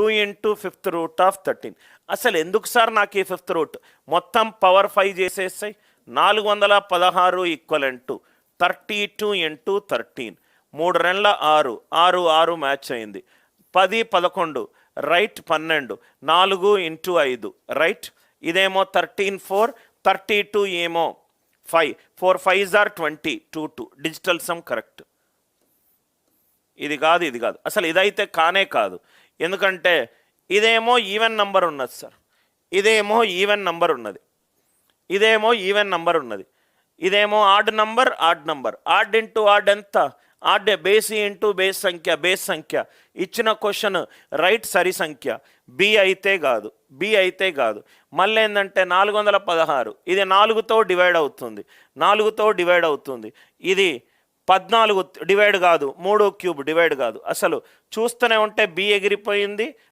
2 into 5th root of 13. అసలు ఎందుకు sir నాకు ఈ 5th రూట్? మొత్తం power 5 చేసేసాయి. 416 equivalent to 32 into 13. 3 2 6, 6 6 match అయింది. 10 11 రైట్, 12 4 ఇంటూ 5 రైట్. ఇదేమో 13 4, 32 ఏమో 5, 4 5s are 20, 2 2. Digital sum correct. ఇది కాదు, ఇది కాదు, అసలు ఇదైతే కానే కాదు. ఎందుకంటే ఇదేమో ఈవెన్ నంబర్ ఉన్నది సార్, ఇదేమో ఈవెన్ నంబర్ ఉన్నది, ఇదేమో ఈవెన్ నంబర్ ఉన్నది, ఇదేమో odd number, odd number. Odd into odd ఎంత? ఆడ్ బేస్ ఇంటూ బేస్ సంఖ్య, బేస్ సంఖ్య. ఇచ్చిన క్వశ్చన్ రైట్ సరి సంఖ్య. బి అయితే కాదు, బి అయితే కాదు. మళ్ళీ ఏంటంటే 416 ఇది 4తో డివైడ్ అవుతుంది, 4తో డివైడ్ అవుతుంది. ఇది 14 డివైడ్ కాదు, 3 క్యూబ్ డివైడ్ కాదు. అసలు చూస్తూనే ఉంటే బి ఎగిరిపోయింది,